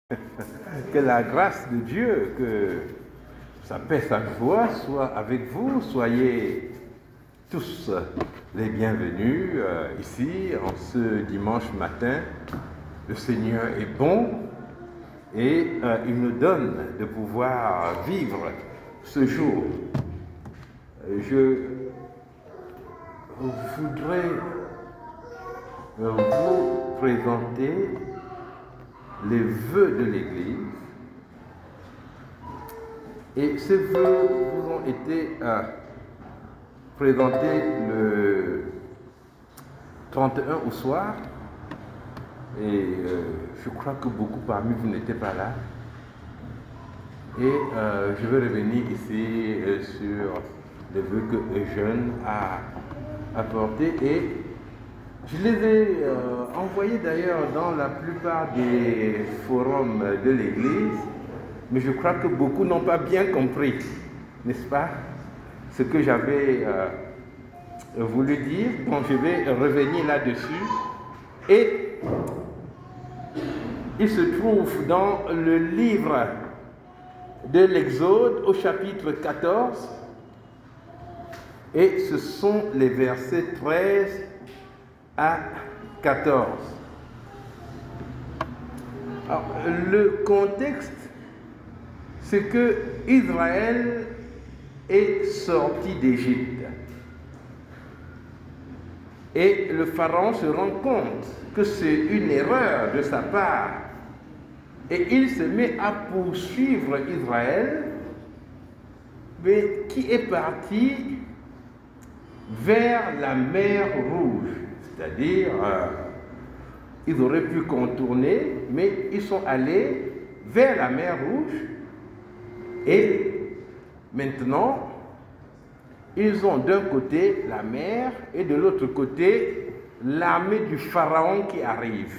Que la grâce de Dieu, que sa paix, sa joie soit avec vous. Soyez tous les bienvenus ici en ce dimanche matin. Le Seigneur est bon et il nous donne de pouvoir vivre ce jour. Je voudrais vous présenter les vœux de l'Église. Et ces vœux vous ont été présentés le 31 au soir. Et je crois que beaucoup parmi vous n'étaient pas là. Et je vais revenir ici sur les vœux que Eugène a apportés. Et je les ai envoyés d'ailleurs dans la plupart des forums de l'Église, mais je crois que beaucoup n'ont pas bien compris, n'est-ce pas, ce que j'avais voulu dire. Bon, je vais revenir là-dessus. Et il se trouve dans le livre de l'Exode au chapitre 14, et ce sont les versets 13 à 14. Alors, le contexte, c'est que Israël est sorti d'Égypte. Et le pharaon se rend compte que c'est une erreur de sa part. Et il se met à poursuivre Israël, mais qui est parti vers la mer Rouge. C'est-à-dire, ils auraient pu contourner, mais ils sont allés vers la mer Rouge. Et maintenant, ils ont d'un côté la mer et de l'autre côté l'armée du Pharaon qui arrive.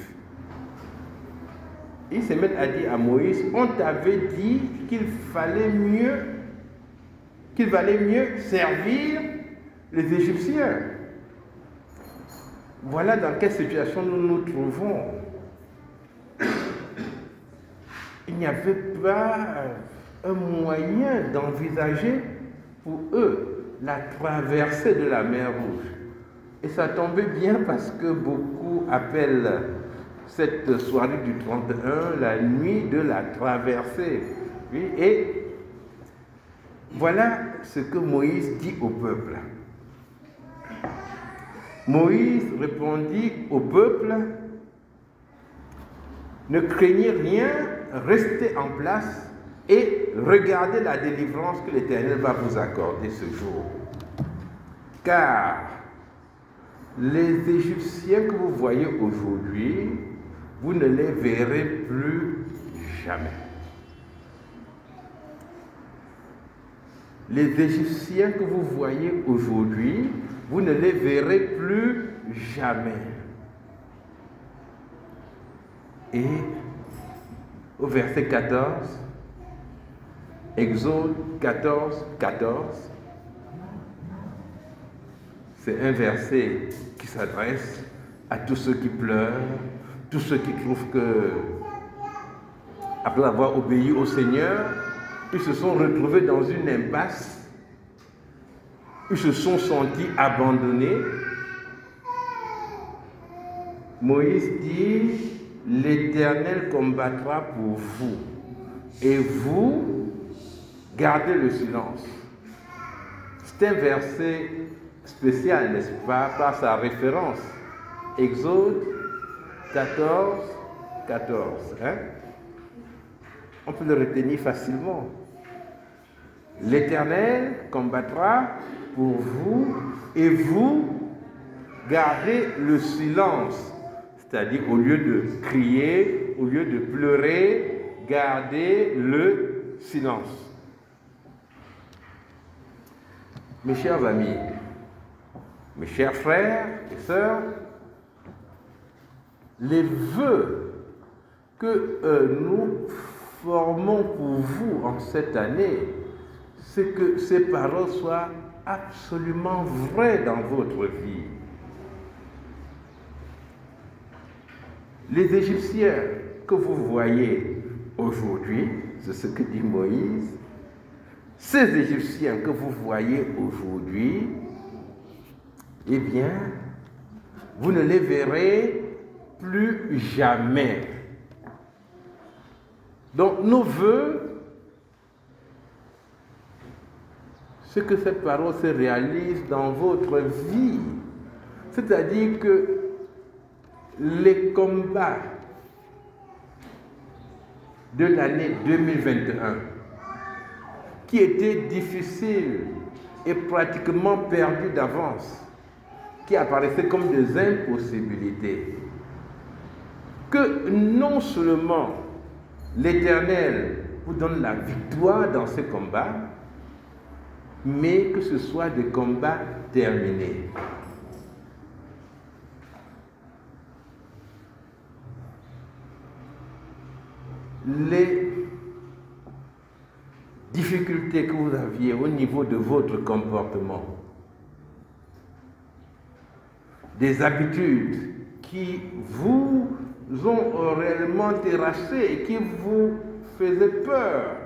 Ils se mettent à dire à Moïse, on t'avait dit qu'il valait mieux servir les Égyptiens. Voilà dans quelle situation nous nous trouvons. Il n'y avait pas un moyen d'envisager pour eux la traversée de la mer Rouge. Et ça tombait bien parce que beaucoup appellent cette soirée du 31 la nuit de la traversée. Oui, et voilà ce que Moïse dit au peuple. Moïse répondit au peuple, ne craignez rien, restez en place et regardez la délivrance que l'Éternel va vous accorder ce jour. Car les Égyptiens que vous voyez aujourd'hui, vous ne les verrez plus jamais. Les Égyptiens que vous voyez aujourd'hui, vous ne les verrez plus jamais. Et au verset 14, Exode 14, 14, c'est un verset qui s'adresse à tous ceux qui pleurent, tous ceux qui trouvent que, après avoir obéi au Seigneur, ils se sont retrouvés dans une impasse. Ils se sont sentis abandonnés. Moïse dit, l'Éternel combattra pour vous et vous gardez le silence. C'est un verset spécial, n'est-ce pas, par sa référence. Exode 14, 14. Hein? On peut le retenir facilement. L'Éternel combattra pour vous et vous gardez le silence. C'est-à-dire, au lieu de crier, au lieu de pleurer, gardez le silence. Mes chers amis, mes chers frères et sœurs, les vœux que nous formons pour vous en cette année, c'est que ces paroles soient absolument vraies dans votre vie. Les Égyptiens que vous voyez aujourd'hui, c'est ce que dit Moïse, ces Égyptiens que vous voyez aujourd'hui, eh bien, vous ne les verrez plus jamais. Donc, nos vœux, c'est que cette parole se réalise dans votre vie. C'est-à-dire que les combats de l'année 2021, qui étaient difficiles et pratiquement perdus d'avance, qui apparaissaient comme des impossibilités, que non seulement l'Éternel vous donne la victoire dans ces combats, mais que ce soit des combats terminés. Les difficultés que vous aviez au niveau de votre comportement, des habitudes qui vous ont réellement terrassé et qui vous faisaient peur,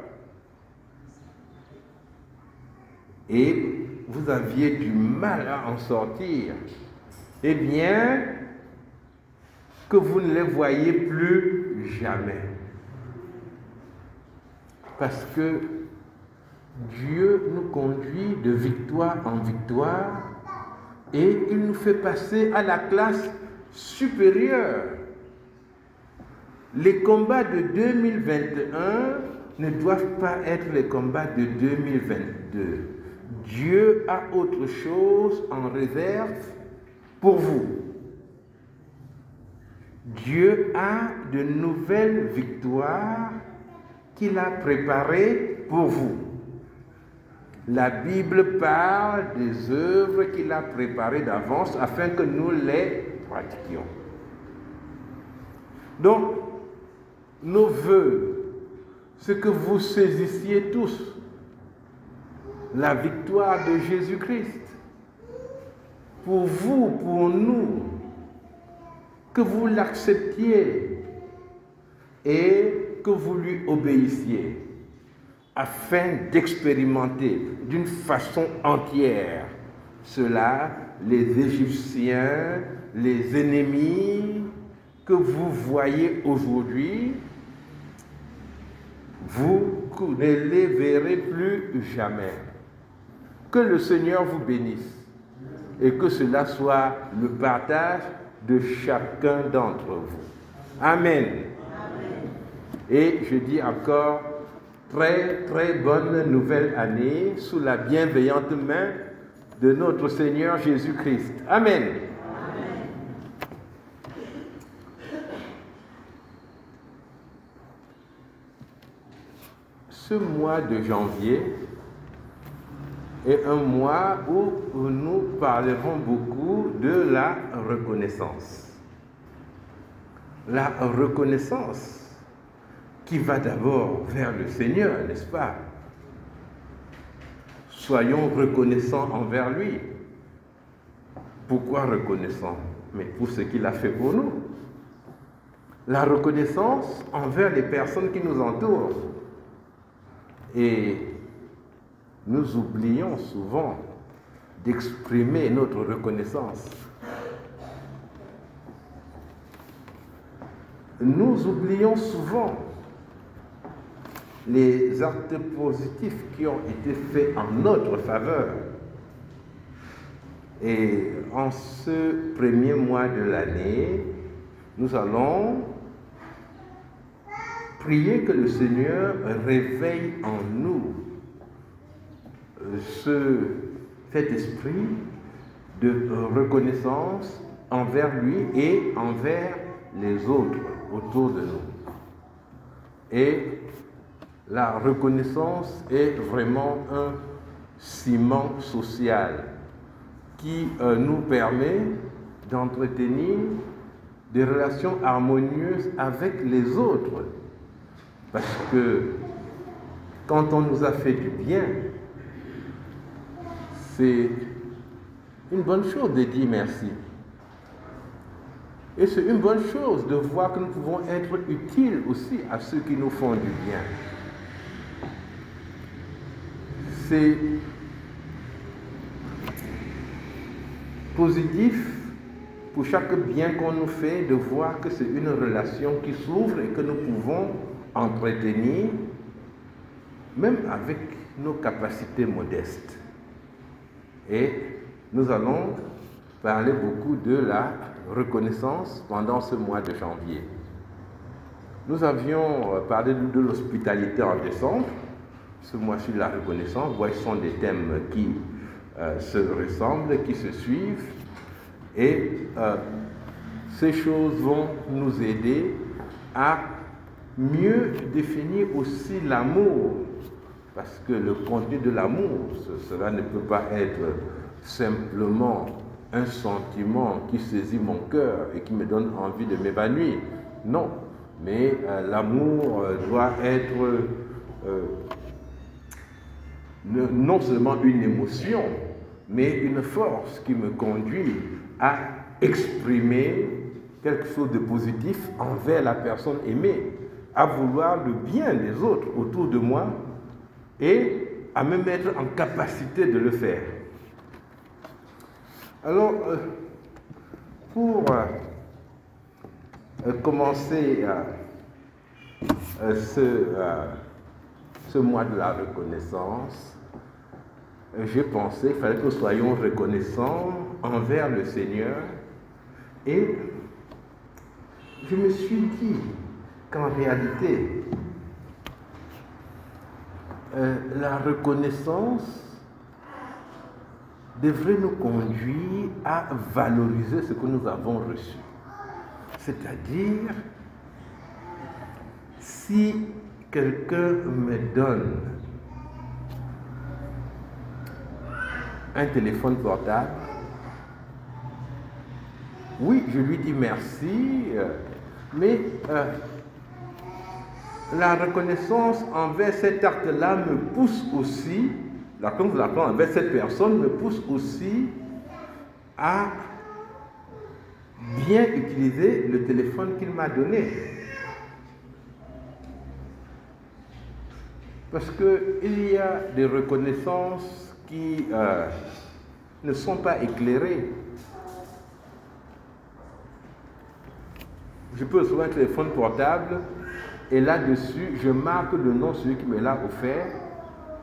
et vous aviez du mal à en sortir, eh bien, que vous ne les voyez plus jamais. Parce que Dieu nous conduit de victoire en victoire et il nous fait passer à la classe supérieure. Les combats de 2021 ne doivent pas être les combats de 2022. Dieu a autre chose en réserve pour vous. Dieu a de nouvelles victoires qu'il a préparées pour vous. La Bible parle des œuvres qu'il a préparées d'avance afin que nous les pratiquions. Donc, nos vœux, c'est que vous saisissiez tous la victoire de Jésus-Christ. Pour vous, pour nous, que vous l'acceptiez et que vous lui obéissiez, afin d'expérimenter d'une façon entière cela, les Égyptiens, les ennemis que vous voyez aujourd'hui, vous ne les verrez plus jamais. Que le Seigneur vous bénisse et que cela soit le partage de chacun d'entre vous. Amen. Et je dis encore, très très bonne nouvelle année sous la bienveillante main de notre Seigneur Jésus-Christ. Amen. Ce mois de janvier est un mois où nous parlerons beaucoup de la reconnaissance. La reconnaissance qui va d'abord vers le Seigneur, n'est-ce pas? Soyons reconnaissants envers lui. Pourquoi reconnaissants? Mais pour ce qu'il a fait pour nous. La reconnaissance envers les personnes qui nous entourent. Et nous oublions souvent d'exprimer notre reconnaissance. Nous oublions souvent les actes positifs qui ont été faits en notre faveur. Et en ce premier mois de l'année, nous allons prier que le Seigneur réveille en nous cet esprit de reconnaissance envers lui et envers les autres autour de nous. Et la reconnaissance est vraiment un ciment social qui nous permet d'entretenir des relations harmonieuses avec les autres. Parce que quand on nous a fait du bien, c'est une bonne chose de dire merci. Et c'est une bonne chose de voir que nous pouvons être utiles aussi à ceux qui nous font du bien. C'est positif pour chaque bien qu'on nous fait de voir que c'est une relation qui s'ouvre et que nous pouvons entretenir, même avec nos capacités modestes. Et nous allons parler beaucoup de la reconnaissance pendant ce mois de janvier. Nous avions parlé de l'hospitalité en décembre. Ce mois-ci de la reconnaissance, ce sont des thèmes qui se ressemblent, qui se suivent. Et ces choses vont nous aider à mieux définir aussi l'amour. Parce que le contenu de l'amour, cela ne peut pas être simplement un sentiment qui saisit mon cœur et qui me donne envie de m'évanouir. Non, mais l'amour doit être non seulement une émotion, mais une force qui me conduit à exprimer quelque chose de positif envers la personne aimée, à vouloir le bien des autres autour de moi et à me mettre en capacité de le faire. Alors, pour commencer ce mois de la reconnaissance, j'ai pensé qu'il fallait que nous soyons reconnaissants envers le Seigneur. Et je me suis dit qu'en réalité, la reconnaissance devrait nous conduire à valoriser ce que nous avons reçu. C'est-à-dire, si quelqu'un me donne un téléphone portable, oui, je lui dis merci, mais la reconnaissance envers cet acte-là me pousse aussi, la reconnaissance envers cette personne me pousse aussi à bien utiliser le téléphone qu'il m'a donné. Parce qu'il y a des reconnaissances qui ne sont pas éclairées. Je peux recevoir un téléphone portable et là-dessus, je marque le nom de celui qui me l'a offert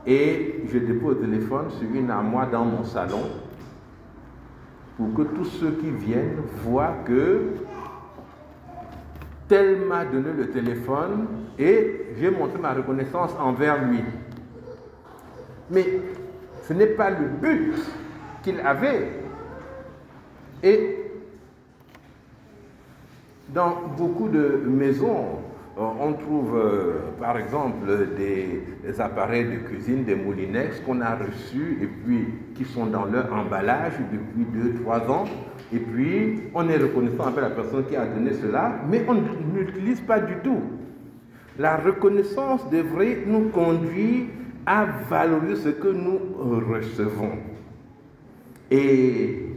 et je dépose le téléphone sur une armoire dans mon salon pour que tous ceux qui viennent voient que tel m'a donné le téléphone et j'ai montré ma reconnaissance envers lui. Mais ce n'est pas le but qu'il avait. Et dans beaucoup de maisons, on trouve par exemple des appareils de cuisine, des moulinex qu'on a reçus et puis qui sont dans leur emballage depuis 2-3 ans. Et puis on est reconnaissant envers la personne qui a donné cela, mais on ne l'utilise pas du tout. La reconnaissance devrait nous conduire à valoriser ce que nous recevons. Et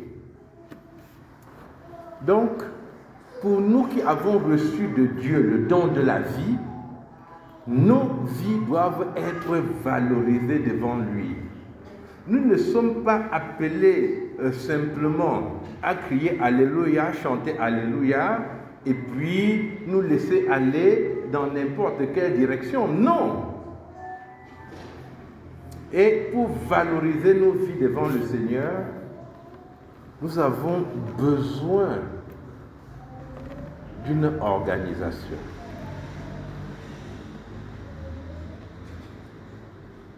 donc, pour nous qui avons reçu de Dieu le don de la vie, nos vies doivent être valorisées devant lui. Nous ne sommes pas appelés simplement à crier Alléluia, chanter Alléluia, et puis nous laisser aller dans n'importe quelle direction. Non! Et pour valoriser nos vies devant le Seigneur, nous avons besoin d'une organisation.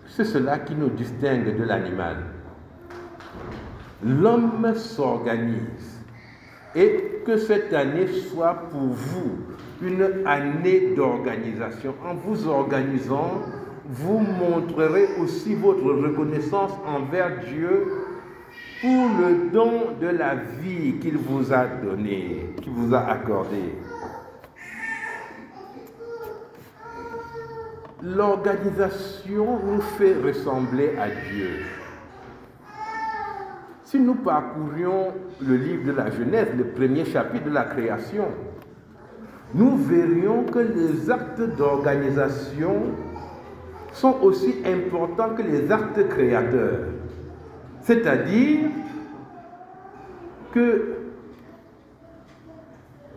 C'est cela qui nous distingue de l'animal. L'homme s'organise. Et que cette année soit pour vous une année d'organisation. En vous organisant, vous montrerez aussi votre reconnaissance envers Dieu pour le don de la vie qu'il vous a donné, qu'il vous a accordé. L'organisation nous fait ressembler à Dieu. si nous parcourions le livre de la Genèse, le premier chapitre de la création, nous verrions que les actes d'organisation sont aussi importants que les actes créateurs. C'est-à-dire que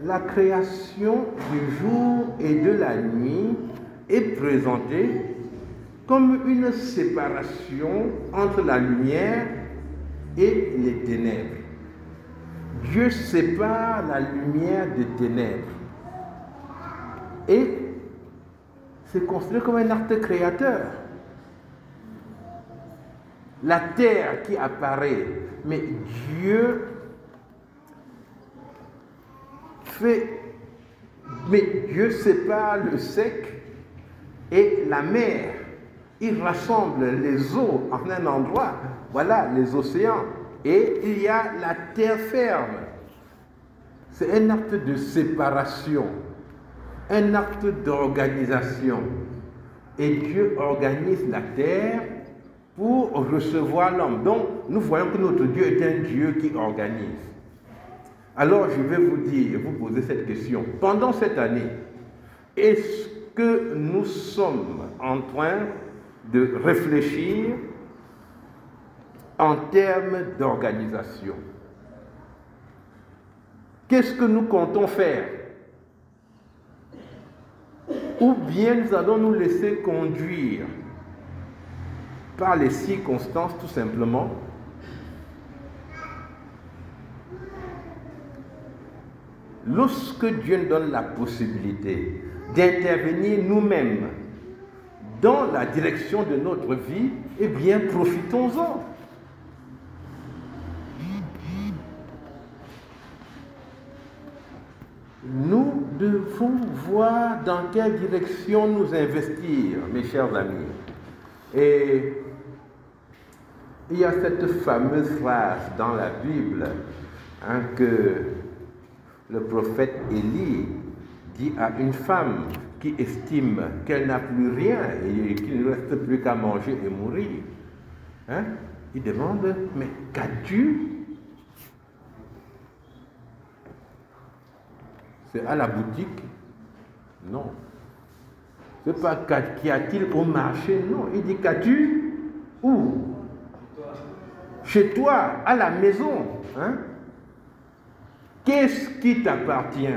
la création du jour et de la nuit est présentée comme une séparation entre la lumière et les ténèbres. Dieu sépare la lumière des ténèbres. Et c'est considéré comme un acte créateur. La terre qui apparaît, mais Dieu sépare le sec et la mer. Il rassemble les eaux en un endroit, voilà les océans, et il y a la terre ferme. C'est un acte de séparation, un acte d'organisation. Et Dieu organise la terre pour recevoir l'homme. Donc, nous voyons que notre Dieu est un Dieu qui organise. Alors, je vais vous dire, vous poser cette question. Pendant cette année, est-ce que nous sommes en train de réfléchir en termes d'organisation? Qu'est-ce que nous comptons faire? Ou bien nous allons nous laisser conduire par les circonstances tout simplement? Lorsque Dieu nous donne la possibilité d'intervenir nous-mêmes dans la direction de notre vie, eh bien, profitons-en. Nous devons voir dans quelle direction nous investir, mes chers amis. Et il y a cette fameuse phrase dans la Bible que le prophète Élie dit à une femme qui estime qu'elle n'a plus rien et qu'il ne reste plus qu'à manger et mourir. Il demande, mais qu'as-tu? C'est à la boutique? Non. C'est pas qu'y a-t-il au marché? Non. Il dit, qu'as-tu? Où? Chez toi, à la maison. Qu'est-ce qui t'appartient?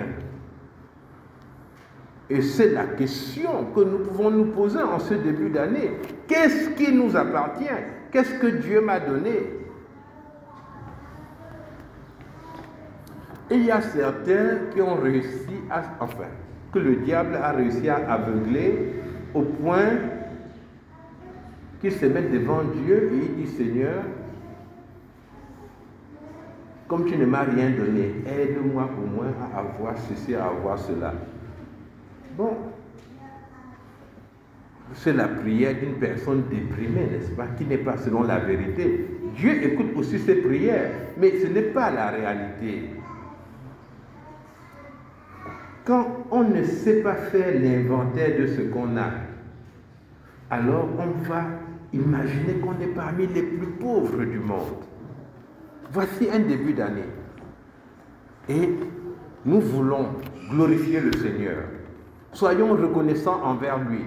Et c'est la question que nous pouvons nous poser en ce début d'année. Qu'est-ce qui nous appartient? Qu'est-ce que Dieu m'a donné? Et il y a certains qui ont réussi que le diable a réussi à aveugler au point qu'ils se mettent devant Dieu et ils disent, Seigneur, comme tu ne m'as rien donné, aide-moi au moins à avoir ceci, à avoir cela. Bon, c'est la prière d'une personne déprimée, n'est-ce pas, qui n'est pas selon la vérité. Dieu écoute aussi ses prières, mais ce n'est pas la réalité. Quand on ne sait pas faire l'inventaire de ce qu'on a, alors on va imaginer qu'on est parmi les plus pauvres du monde. Voici un début d'année. Et nous voulons glorifier le Seigneur. Soyons reconnaissants envers lui.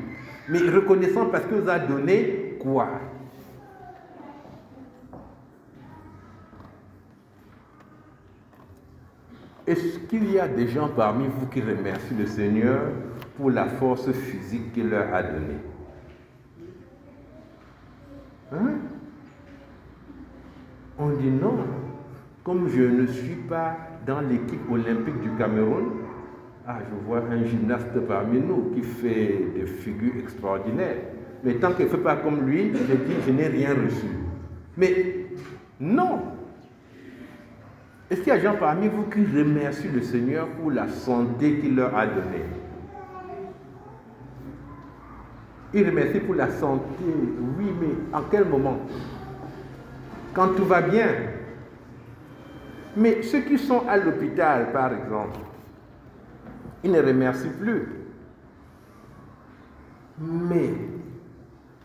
Mais reconnaissants parce qu'il nous a donné quoi? Est-ce qu'il y a des gens parmi vous qui remercient le Seigneur pour la force physique qu'il leur a donnée? On dit non. Comme je ne suis pas dans l'équipe olympique du Cameroun, je vois un gymnaste parmi nous qui fait des figures extraordinaires. Mais tant qu'il ne fait pas comme lui, je dis, je n'ai rien reçu. Mais non. Est-ce qu'il y a des gens parmi vous qui remercient le Seigneur pour la santé qu'il leur a donnée? Ils remercient pour la santé, oui, mais en quel moment? Quand tout va bien. Mais ceux qui sont à l'hôpital, par exemple, ils ne remercient plus. Mais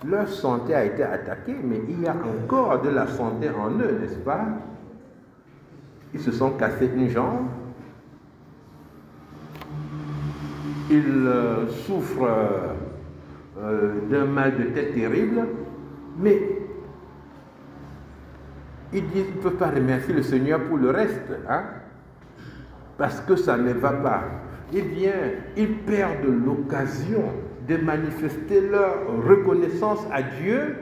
leur santé a été attaquée, mais il y a encore de la santé en eux, n'est-ce pas? ils se sont cassés une jambe, ils souffrent d'un mal de tête terrible, mais ils disent qu'ils ne peuvent pas remercier le Seigneur pour le reste, hein, parce que ça ne va pas. Eh bien, ils perdent l'occasion de manifester leur reconnaissance à Dieu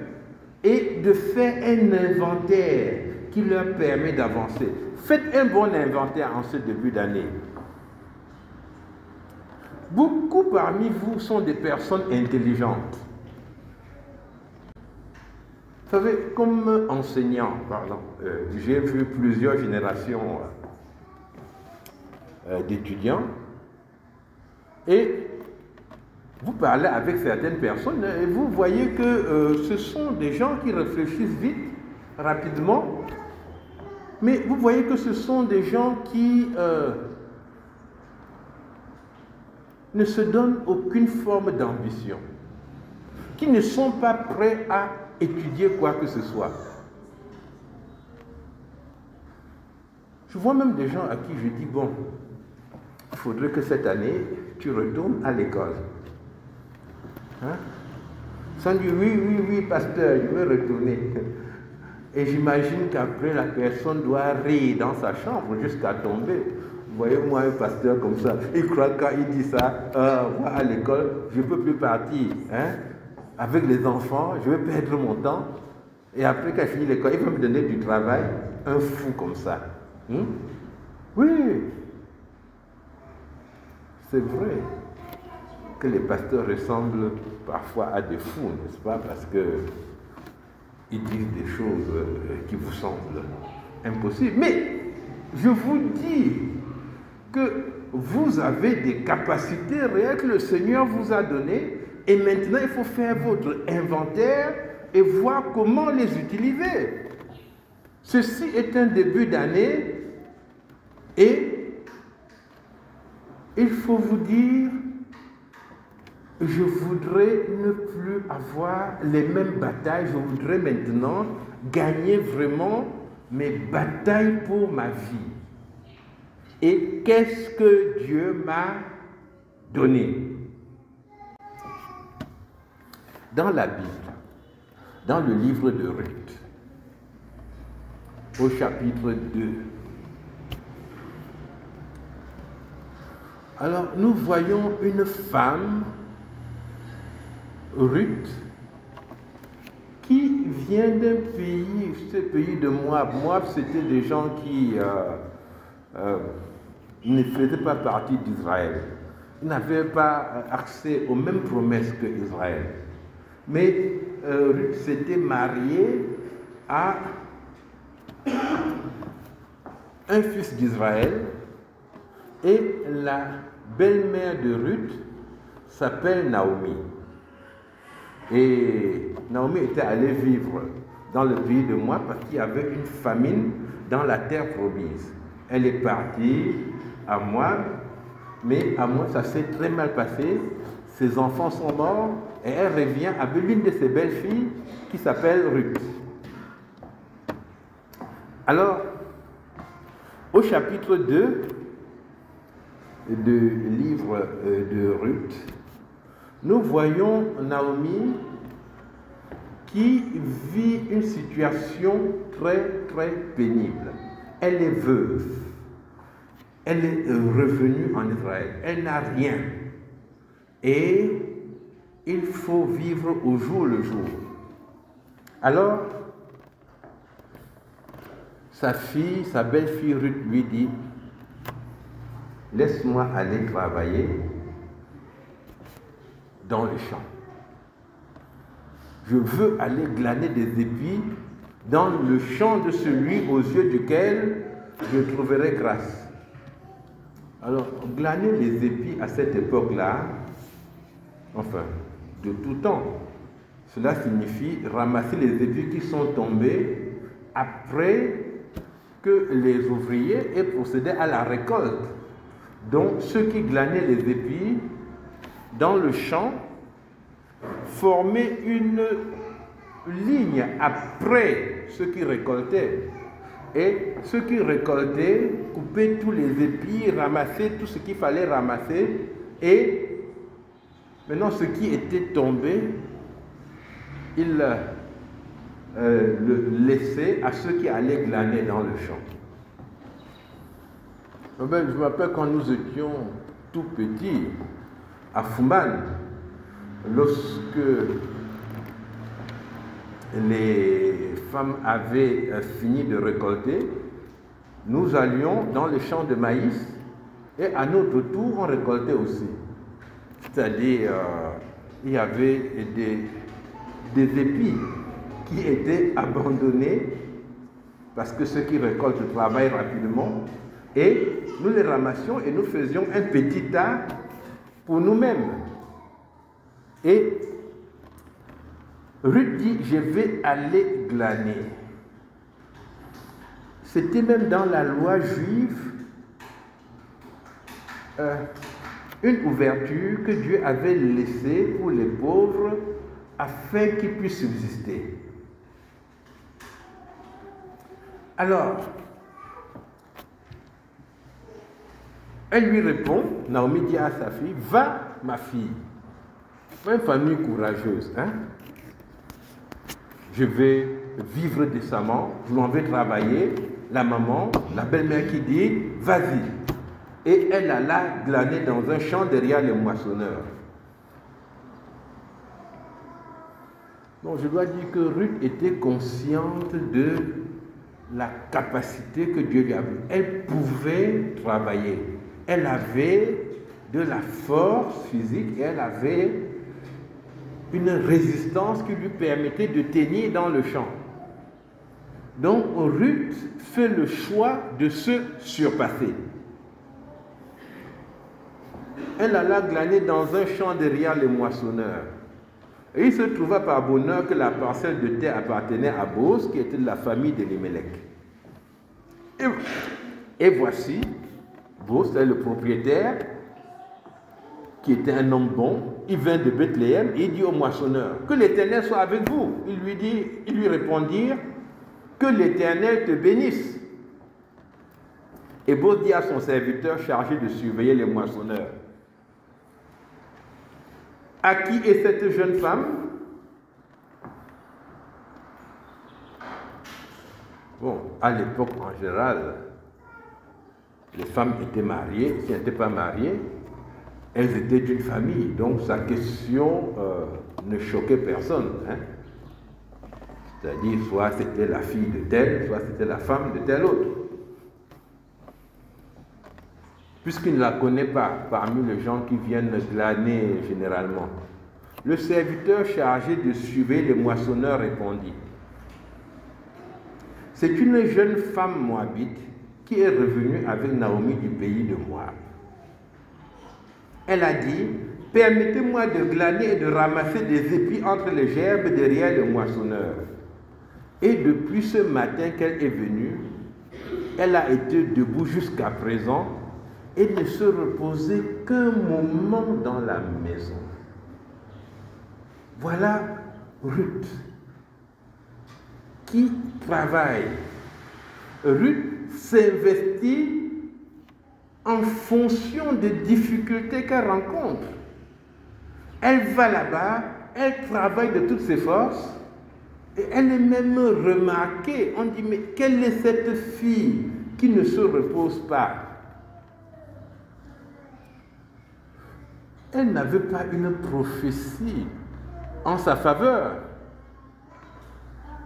et de faire un inventaire qui leur permet d'avancer. Faites un bon inventaire en ce début d'année. Beaucoup parmi vous sont des personnes intelligentes. Vous savez, comme enseignant, pardon, j'ai vu plusieurs générations d'étudiants et vous parlez avec certaines personnes et vous voyez que ce sont des gens qui réfléchissent vite, rapidement, mais vous voyez que ce sont des gens qui ne se donnent aucune forme d'ambition, qui ne sont pas prêts à étudier quoi que ce soit. Je vois même des gens à qui je dis, bon, il faudrait que cette année, tu retournes à l'école. Hein? Sans dire, oui, pasteur, je vais retourner. Et j'imagine qu'après, la personne doit rire dans sa chambre jusqu'à tomber. Vous voyez, moi, un pasteur comme ça, il croit quand il dit ça, moi, à l'école, je ne peux plus partir. Hein? Avec les enfants, je vais perdre mon temps. Et après, quand je finis l'école, il va me donner du travail. Un fou comme ça. Oui. C'est vrai que les pasteurs ressemblent parfois à des fous, n'est-ce pas? Parce qu'ils disent des choses qui vous semblent impossibles. Mais je vous dis que vous avez des capacités réelles que le Seigneur vous a données et maintenant il faut faire votre inventaire et voir comment les utiliser. Ceci est un début d'année et il faut vous dire, je voudrais ne plus avoir les mêmes batailles, je voudrais maintenant gagner vraiment mes batailles pour ma vie. Et qu'est-ce que Dieu m'a donné? Dans la Bible, dans le livre de Ruth, au chapitre 2, alors nous voyons une femme, Ruth, qui vient d'un pays, ce pays de Moab. Moab, c'était des gens qui ne faisaient pas partie d'Israël. Ils n'avaient pas accès aux mêmes promesses que Israël. Mais Ruth s'était mariée à un fils d'Israël et la belle-mère de Ruth s'appelle Naomi. Et Naomi était allée vivre dans le pays de Moab parce qu'il y avait une famine dans la terre promise. Elle est partie à Moab, mais à Moab ça s'est très mal passé. Ses enfants sont morts et elle revient avec l'une de ses belles-filles qui s'appelle Ruth. Alors, au chapitre 2 du livre de Ruth, nous voyons Naomi qui vit une situation très très pénible. Elle est veuve. Elle est revenue en Israël. Elle n'a rien. Et il faut vivre au jour le jour. Alors, sa fille, sa belle-fille Ruth lui dit, laisse-moi aller travailler dans le champ. Je veux aller glaner des épis dans le champ de celui aux yeux duquel je trouverai grâce. Alors, glaner les épis à cette époque-là, enfin, de tout temps, cela signifie ramasser les épis qui sont tombés après que les ouvriers aient procédé à la récolte. Donc, ceux qui glanaient les épis dans le champ formaient une ligne après ceux qui récoltaient. Et ceux qui récoltaient, coupaient tous les épis, ramassaient tout ce qu'il fallait ramasser. Et maintenant, ce qui était tombé, ils le laissaient à ceux qui allaient glaner dans le champ. Je me rappelle quand nous étions tout petits, à Fumban, lorsque les femmes avaient fini de récolter, nous allions dans les champs de maïs et à notre tour, on récoltait aussi. C'est-à-dire, il y avait des épis qui étaient abandonnés parce que ceux qui récoltent travaillent rapidement et nous les ramassions et nous faisions un petit tas pour nous-mêmes. Et Ruth dit, je vais aller glaner. C'était même dans la loi juive une ouverture que Dieu avait laissée pour les pauvres afin qu'ils puissent subsister. Alors, elle lui répond, Naomi dit à sa fille, va ma fille. Une famille courageuse, hein? Je vais vivre décemment, je m'en vais travailler. La maman, la belle-mère qui dit, vas-y. Et elle alla glaner dans un champ derrière les moissonneurs. Donc je dois dire que Ruth était consciente de la capacité que Dieu lui avait. Elle pouvait travailler. Elle avait de la force physique et elle avait une résistance qui lui permettait de tenir dans le champ. Donc Ruth fait le choix de se surpasser. Elle alla glaner dans un champ derrière les moissonneurs. Et il se trouva par bonheur que la parcelle de terre appartenait à Boz, qui était de la famille d'Elimelech. Et voici, Boz, c'est le propriétaire, qui était un homme bon, il vint de Bethléem et il dit au moissonneur, que l'Éternel soit avec vous. Ils lui répondirent, que l'Éternel te bénisse. Et Boz dit à son serviteur chargé de surveiller les moissonneurs, à qui est cette jeune femme? Bon, à l'époque en général, les femmes étaient mariées, si elles n'étaient pas mariées, elles étaient d'une famille, donc sa question ne choquait personne. Hein? C'est-à-dire, soit c'était la fille de tel, soit c'était la femme de tel autre. Puisqu'il ne la connaît pas parmi les gens qui viennent glaner généralement. Le serviteur chargé de surveiller les moissonneurs répondit, c'est une jeune femme moabite qui est revenue avec Naomi du pays de Moab. Elle a dit, permettez-moi de glaner et de ramasser des épis entre les gerbes derrière les moissonneurs. Et depuis ce matin qu'elle est venue, elle a été debout jusqu'à présent et ne se reposait qu'un moment dans la maison. Voilà Ruth qui travaille. Ruth s'investit en fonction des difficultés qu'elle rencontre. Elle va là-bas, elle travaille de toutes ses forces et elle est même remarquée. On dit, mais quelle est cette fille qui ne se repose pas? Elle n'avait pas une prophétie en sa faveur.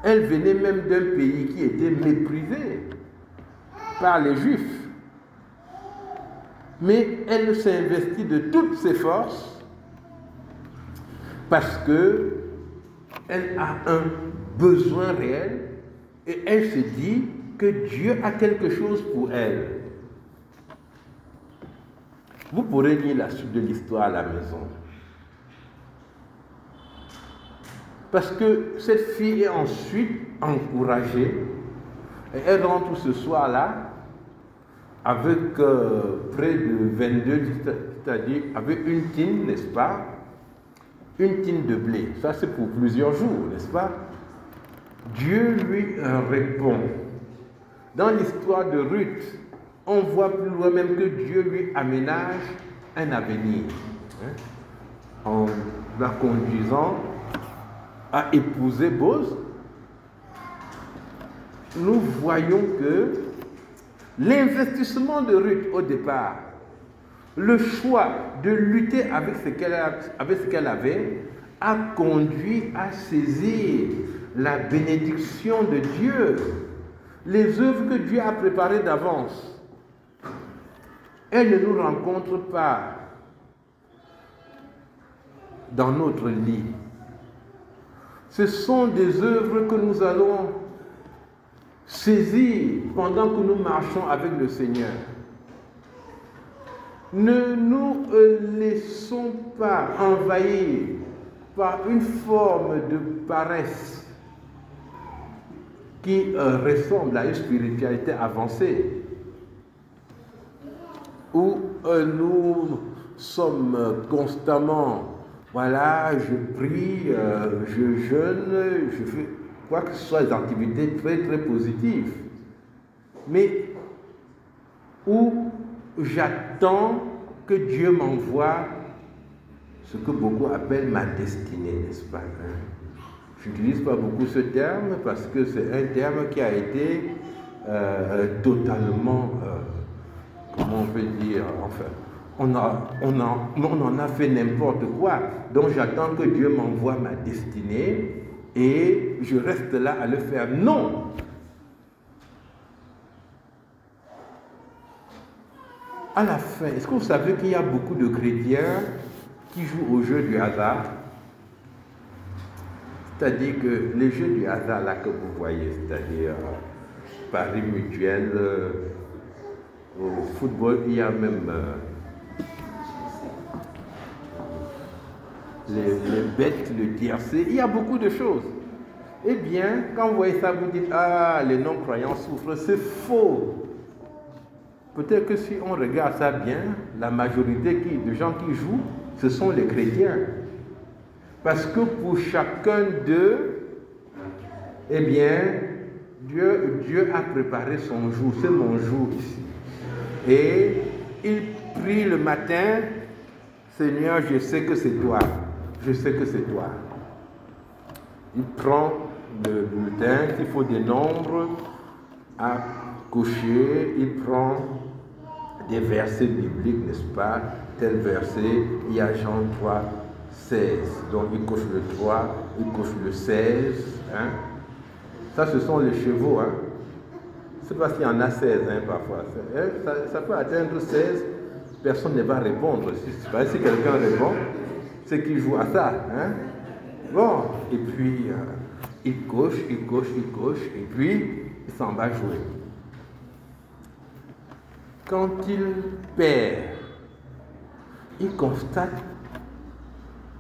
Elle venait même d'un pays qui était méprisé par les Juifs. Mais elle s'investit de toutes ses forces parce qu'elle a un besoin réel et elle se dit que Dieu a quelque chose pour elle. Vous pourrez lire la suite de l'histoire à la maison. Parce que cette fille est ensuite encouragée et elle rentre ce soir-là avec près de 22, c'est-à-dire avec une tine, n'est-ce pas? Une tine de blé. Ça, c'est pour plusieurs jours, n'est-ce pas? Dieu lui répond. Dans l'histoire de Ruth, on voit plus loin même que Dieu lui aménage un avenir, en la conduisant à épouser Boz. Nous voyons que l'investissement de Ruth au départ, le choix de lutter avec ce qu'elle avait, a conduit à saisir la bénédiction de Dieu, les œuvres que Dieu a préparées d'avance. Elles ne nous rencontrent pas dans notre lit. Ce sont des œuvres que nous allons saisir pendant que nous marchons avec le Seigneur. Ne nous laissons pas envahir par une forme de paresse qui ressemble à une spiritualité avancée, où nous sommes constamment, voilà, je prie, je jeûne, je fais quoi que ce soit des activités très très positives, mais où j'attends que Dieu m'envoie ce que beaucoup appellent ma destinée, n'est-ce pas? Je n'utilise pas beaucoup ce terme parce que c'est un terme qui a été totalement, comment on peut dire, enfin, on en a fait n'importe quoi. Donc j'attends que Dieu m'envoie ma destinée et je reste là à le faire. Non! À la fin, est-ce que vous savez qu'il y a beaucoup de chrétiens qui jouent au jeu du hasard? C'est-à-dire que les jeux du hasard là que vous voyez, c'est-à-dire Paris Mutuel, au football, il y a même les bêtes, le tiercé, il y a beaucoup de choses. Eh bien, quand vous voyez ça, vous dites, ah, les non-croyants souffrent, c'est faux. Peut-être que si on regarde ça bien, la majorité de gens qui jouent, ce sont les chrétiens. Parce que pour chacun d'eux, eh bien, Dieu a préparé son jour. C'est mon jour ici. Et il prie le matin, Seigneur, je sais que c'est toi. Je sais que c'est toi. Il prend le bulletin, il faut des nombres à cocher, il prend des versets bibliques, n'est-ce pas? Tel verset, il y a Jean 3, 16. Donc il coche le 3, il coche le 16. Hein? Ça, ce sont les chevaux. Hein? Je ne sais pas s'il y en a 16 hein, parfois. Ça peut atteindre 16, personne ne va répondre. Si quelqu'un répond, c'est qu'il joue à ça. Hein? Bon, et puis il coche, et puis il s'en va jouer. Quand il perd, il constate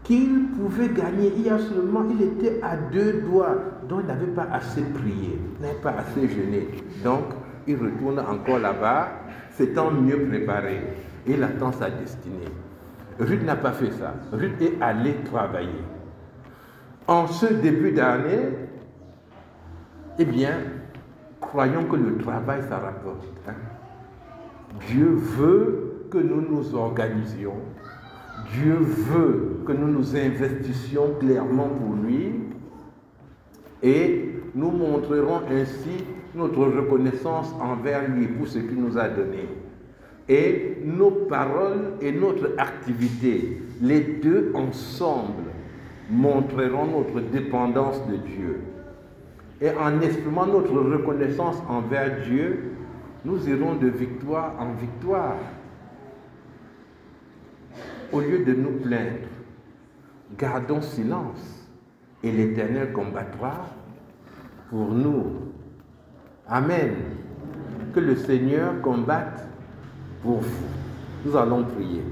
qu'il pouvait gagner. Il était à 2 doigts, donc il n'avait pas assez prié, il n'avait pas assez jeûné. Donc, il retourne encore là-bas, s'étant mieux préparé. Et il attend sa destinée. Ruth n'a pas fait ça. Ruth est allée travailler. En ce début d'année, eh bien, croyons que le travail, ça rapporte. Hein? Dieu veut que nous nous organisions. Dieu veut que nous nous investissions clairement pour lui et nous montrerons ainsi notre reconnaissance envers lui pour ce qu'il nous a donné. Et nos paroles et notre activité, les deux ensemble, montreront notre dépendance de Dieu. Et en exprimant notre reconnaissance envers Dieu, nous irons de victoire en victoire. Au lieu de nous plaindre, gardons silence et l'Éternel combattra pour nous. Amen. Que le Seigneur combatte pour vous. Nous allons prier.